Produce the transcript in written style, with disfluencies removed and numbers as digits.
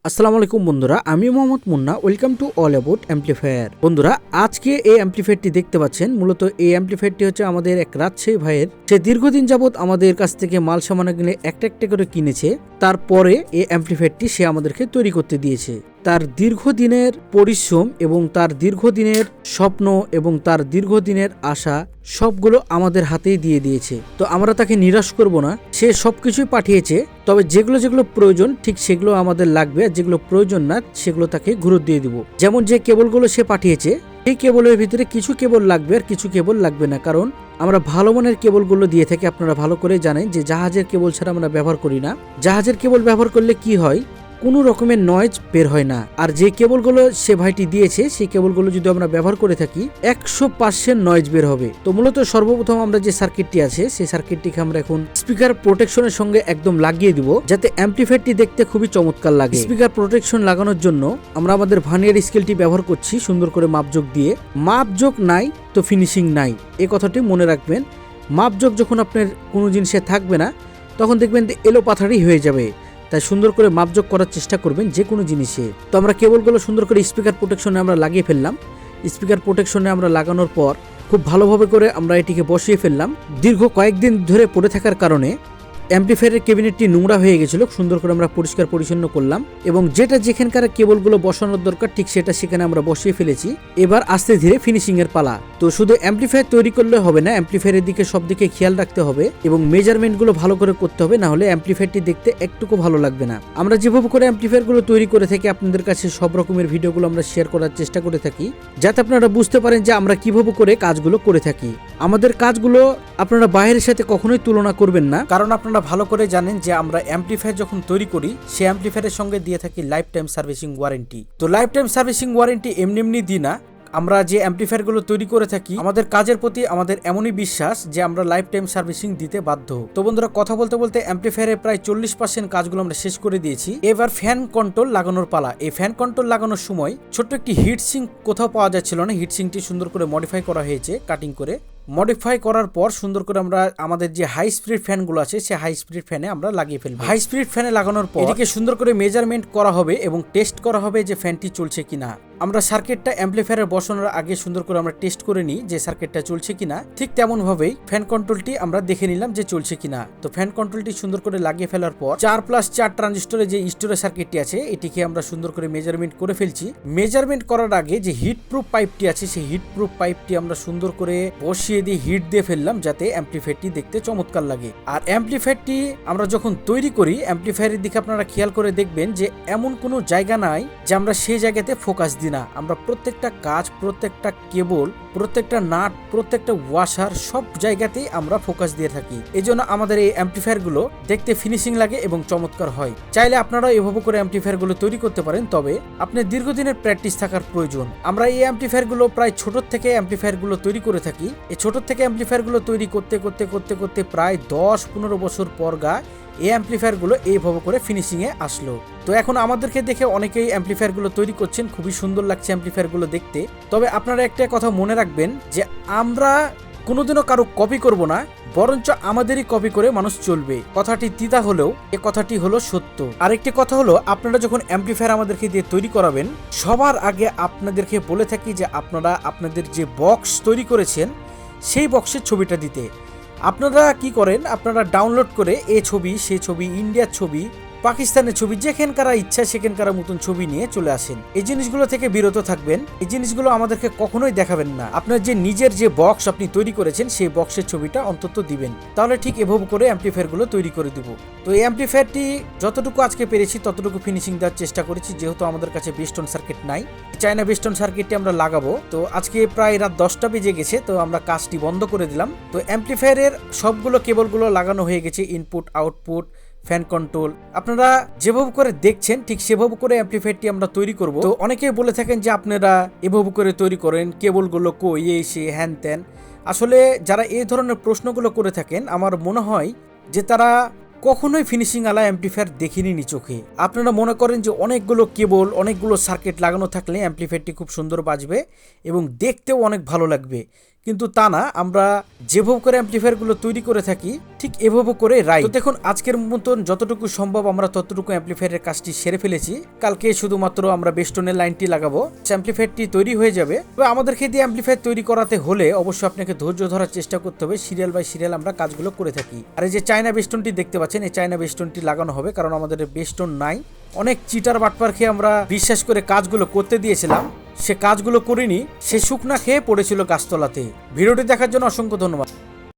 আসসালামু আলাইকুম বন্ধুরা, আমি Mohammad Munna. Welcome to all about amplifier. বন্ধুরা, আজকে এই অ্যাম্পলিফায়ারটি দেখতে পাচ্ছেন, মূলত এই অ্যাম্পলিফায়ারটি হচ্ছে আমাদের এক রাজশাহী ভাইয়ের। সে দীর্ঘদিন যাবত আমাদের কাছ থেকে মাল সামান গেলে একটা একটা করে কিনেছে। তারপরে এই অ্যাম্পলিফায়ারটি সে আমাদেরকে তৈরি করতে দিয়েছে। তার দীর্ঘদিনের পরিশ্রম এবং তার দীর্ঘদিনের স্বপ্ন এবং তার দীর্ঘদিনের আশা সবগুলো আমাদের হাতেই দিয়ে দিয়েছে। তো আমরা তাকে নিরাশ করব না। সে সবকিছুই পাঠিয়েছে, তবে যেগুলো যেগুলো প্রয়োজন ঠিক সেগুলো আমাদের লাগবে, আর যেগুলো প্রয়োজন না সেগুলো তাকে ঘুরত দিয়ে দিব। যেমন যে কেবলগুলো সে পাঠিয়েছে, এই কেবলের ভিতরে কিছু কেবল লাগবে আর কিছু কেবল লাগবে না, কারণ আমরা ভালো মানের কেবলগুলো দিয়ে থাকি। আপনারা ভালো করে জানেন যে জাহাজের কেবল ছাড়া আমরা ব্যবহার করি না। জাহাজের কেবল ব্যবহার করলে কি হয়, কোনো রকমের নয়েজ বের হয় না। আর যে কেবলগুলো সে ভাইটি দিয়েছে সেই কেবলগুলো যদি আমরা ব্যবহার করে থাকি 100% নয়েজ বের হবে। তো মূলত সর্বপ্রথম আমরা যে সার্কিটটি আছে সেই সার্কিটটিকে আমরা এখন স্পিকার প্রোটেকশনের সঙ্গে একদম লাগিয়ে দিব, যাতে অ্যাম্পলিফায়ারটি দেখতে খুবই চমৎকার লাগে। স্পিকার প্রোটেকশন লাগানোর জন্য আমরা আমাদের ভার্নিয়ার স্কেলটি ব্যবহার করছি সুন্দর করে মাপজোক দিয়ে। মাপজোক নাই তো ফিনিশিং নাই, এই কথাটি মনে রাখবেন। মাপজোক যখন আপনার কোনো জিনিসে থাকবে না তখন দেখবেন এলো পাথারি হয়ে যাবে। তাই সুন্দর করে মাপজোক করার চেষ্টা করবেন যে কোনো জিনিসে। তো আমরা কেবলগুলো সুন্দর করে স্পিকার প্রোটেকশনে আমরা লাগিয়ে ফেললাম। স্পিকার প্রোটেকশনে আমরা লাগানোর পর খুব ভালোভাবে করে আমরা এটিকে বসিয়ে ফেললাম। দীর্ঘ কয়েকদিন ধরে পড়ে থাকার কারণে অ্যাম্পলিফায়ারের ক্যাবিনেটটি নোংরা হয়ে গেছিল। সুন্দর করে আমরা পরিষ্কার পরিচ্ছন্ন করলাম এবং যেটা যেখানকার কেবলগুলো বসানোর দরকার ঠিক সেটা সেখানে আমরা বসিয়ে ফেলেছি। এবার আস্তে ধীরে ফিনিশিং এর পালা। তো শুধু অ্যাম্পলিফায়ার তৈরি করলে হবে না, অ্যাম্পলিফায়ারের দিকে সব দিকে খেয়াল রাখতে হবে এবং মেজারমেন্টগুলো ভালো করে করতে হবে, না হলে অ্যাম্পলিফায়ারটি দেখতে একটুকু ভালো লাগবে না। আমরা যেভাবে করে অ্যাম্পলিফায়ারগুলো তৈরি করে থাকি আপনাদের কাছে সব রকমের ভিডিওগুলো আমরা শেয়ার করার চেষ্টা করে থাকি, যাতে আপনারা বুঝতে পারেন যে আমরা কিভাবে করে কাজগুলো করে থাকি। আমাদের কাজগুলো আপনারা বাইরের সাথে কখনোই তুলনা করবেন না, কারণ আপনারা ভালো করে জানেন যে আমরা অ্যাম্পলিফায়ার যখন তৈরি করি সেই অ্যাম্পলিফায়ারের সঙ্গে দিয়ে থাকি লাইফ টাইম সার্ভিসিং ওয়ারেন্টি। তো লাইফ টাইম সার্ভিসিং ওয়ারেন্টি এমনি দিই না। আমরা যে অ্যাম্পলিফায়ারগুলো তৈরি করে থাকি আমাদের কাজের প্রতি আমাদের এমনই বিশ্বাস যে আমরা লাইফ টাইম সার্ভিসিং দিতে বাধ্য। তো বন্ধুরা, কথা বলতে বলতে অ্যাম্পলিফায়ারের প্রায় 40% কাজগুলো আমরা শেষ করে দিয়েছি। এবার ফ্যান কন্ট্রোল লাগানোর পালা। এই ফ্যান কন্ট্রোল লাগানোর সময় ছোট্ট একটি হিট সিঙ্ক কোথাও পাওয়া যাচ্ছিল না। হিট সিঙ্কটি সুন্দর করে মডিফাই করা হয়েছে, কাটিং করে মডিফাই করার পর সুন্দর করে আমরা আমাদের যে হাই স্পিড ফ্যানগুলো আছে সেই হাই স্পিড ফ্যানে আমরা লাগিয়ে ফেলবো। হাই স্পিড ফ্যানে লাগানোর পর এটিকে সুন্দর করে মেজারমেন্ট করা হবে এবং টেস্ট করা হবে যে ফ্যানটি চলছে কিনা। আমরা সার্কিটটা অ্যাম্পলিফায়ারে বসানোর আগে সুন্দর করে আমরা টেস্ট করে নিই যে সার্কিটটা চলছে কিনা। ঠিক তেমন ভাবেই ফ্যান কন্ট্রোলটি আমরা দেখে নিলাম যে চলছে কিনা। তো ফ্যান কন্ট্রোলটি সুন্দর করে লাগিয়ে ফেলার পর 4+4 ট্রানজিস্টরের যে স্টোরেজ সার্কিটটি আছে এটিকে আমরা সুন্দর করে মেজারমেন্ট করে ফেলছি। মেজারমেন্ট করার আগে যে হিট প্রুফ পাইপটি আছে সেই হিট প্রুফ পাইপটি আমরা সুন্দর করে বসিয়ে দিয়ে হিট দিয়ে ফেললাম, যাতে অ্যাম্পলিফায়ারটি দেখতে চমৎকার লাগে। আর অ্যাম্পলিফায়ারটি আমরা যখন তৈরি করি অ্যাম্পলিফায়ারের দিকে আপনারা খেয়াল করে দেখবেন যে এমন কোনো জায়গা নাই যে আমরা সেই জায়গাতে ফোকাস দিই না। আমরা প্রত্যেকটা কাজ, প্রত্যেকটা কেবল, প্রত্যেকটা নাট, প্রত্যেকটা ওয়াশার সব জায়গাতেই আমরা ফোকাস দিয়ে থাকি। এই জন্য আমাদের এই অ্যাম্পলিফায়ারগুলো দেখতে ফিনিশিং লাগে এবং চমৎকার হয়। চাইলে আপনারা এভাবে করে অ্যাম্পলিফায়ারগুলো তৈরি করতে পারেন, তবে আপনার দীর্ঘদিনের প্র্যাকটিস থাকার প্রয়োজন। আমরা এই অ্যাম্পলিফায়ারগুলো প্রায় ছোট থেকে অ্যাম্পলিফায়ারগুলো তৈরি করে থাকি। এই ছোট থেকে অ্যাম্পলিফায়ারগুলো তৈরি করতে করতে করতে করতে প্রায় 10-15 বছর পর এই অ্যাম্পলিফায়ারগুলো এইভাবে করে ফিনিশিংয়ে আসলো। তো এখন আমাদেরকে দেখে অনেকেই অ্যাম্পলিফায়ারগুলো তৈরি করছেন, খুবই সুন্দর লাগছে অ্যাম্পলিফায়ারগুলো দেখতে। তবে আপনারা একটা কথা মনে রাখবেন যে আমরা কোনোদিনও কারো কপি করব না, বরঞ্চ আমাদেরই কপি করে মানুষ চলবে। কথাটি তিতা হলেও এ কথাটি হলো সত্য। আরেকটি কথা হলো, আপনারা যখন অ্যাম্পলিফায়ার আমাদেরকে দিয়ে তৈরি করাবেন সবার আগে আপনাদেরকে বলে থাকি যে আপনারা আপনাদের যে বক্স তৈরি করেছেন সেই বক্সের ছবিটা দিতে। আপনারা কি করেন, আপনারা ডাউনলোড করে এ ছবি সে ছবি, ইন্ডিয়ার ছবি, পাকিস্তানের ছবি, যেখানকার ইচ্ছা সেখানকার মতন ছবি নিয়ে চলে আসেন। এই জিনিসগুলো থেকে বিরত থাকবেন। এই জিনিসগুলো আমাদেরকে কখনোই দেখাবেন না। আপনার যে নিজের যে বক্স আপনি তৈরি করেছেন সেই বক্সের ছবিটা অন্তত দিবেন, তাহলে ঠিক এভাবে করে অ্যাম্পলিফায়ারগুলো তৈরি করে দিব। তো এই অ্যাম্পলিফায়ারটি যতটুকু আজকে পেরেছি ততটুকু ফিনিশিং দেওয়ার চেষ্টা করেছি, যেহেতু আমাদের কাছে বেস্টন সার্কিট নাই। চায়না বেস্টন সার্কিটটি আমরা লাগাবো। তো আজকে প্রায় রাত 10টা বেজে গেছে, তো আমরা কাজটি বন্ধ করে দিলাম। তো অ্যাম্পলিফায়ারের সবগুলো কেবলগুলো লাগানো হয়ে গেছে, ইনপুট, আউটপুট, ফ্যান কন্ট্রোল। আপনারা যেভাবে করে দেখছেন ঠিক সেভাবে করে অ্যাম্পলিফায়ারটি আমরা তৈরি করব। তো অনেকেই বলে থাকেন যে আপনারা এভাবে করে তৈরি করেন, কেবলগুলো কই, এসে হ্যান ত্যান। আসলে যারা এই ধরনের প্রশ্নগুলো করে থাকেন আমার মনে হয় যে তারা কখনোই ফিনিশিং আলা অ্যাম্পলিফায়ার দেখিনি নি চোখে। আপনারা মনে করেন যে অনেকগুলো কেবল, অনেকগুলো সার্কিট লাগানো থাকলে অ্যাম্পলিফায়ারটি খুব সুন্দর বাজবে এবং দেখতেও অনেক ভালো লাগবে, কিন্তু তা না, আমরা যেভাবে করে অ্যাম্পলিফায়ার গুলো তৈরি করে থাকি ঠিক এভাবে করে রাই। তো দেখুন আজকের মতন যতটুকু সম্ভব আমরা ততটুকু অ্যাম্পলিফায়ারের কাজটি সেরে ফেলেছি। কালকে শুধুমাত্র আমরা বেস্টনের লাইনটি লাগাবো, অ্যাম্পলিফায়ারটি তৈরি হয়ে যাবে। তবে আমাদেরকে দিয়ে অ্যাম্পলিফায়ার তৈরি করাতে হলে অবশ্যই আপনাকে ধৈর্য ধরার চেষ্টা করতে হবে। সিরিয়াল বাই সিরিয়াল আমরা কাজগুলো করে থাকি। আর এই যে চায়না বেস্টনটি দেখতে পাচ্ছেন, এই চায়না বেস্টনটি লাগানো হবে, কারণ আমাদের বেস্টন নাই। অনেক চিটার বাটপার খেয়ে আমরা বিশ্বাস করে কাজগুলো করতে দিয়েছিলাম, সে কাজগুলো করিনি, সে শুকনা খেয়ে পড়েছিল গাছতলাতে। ভিডিওটি দেখার জন্য অসংখ্য ধন্যবাদ।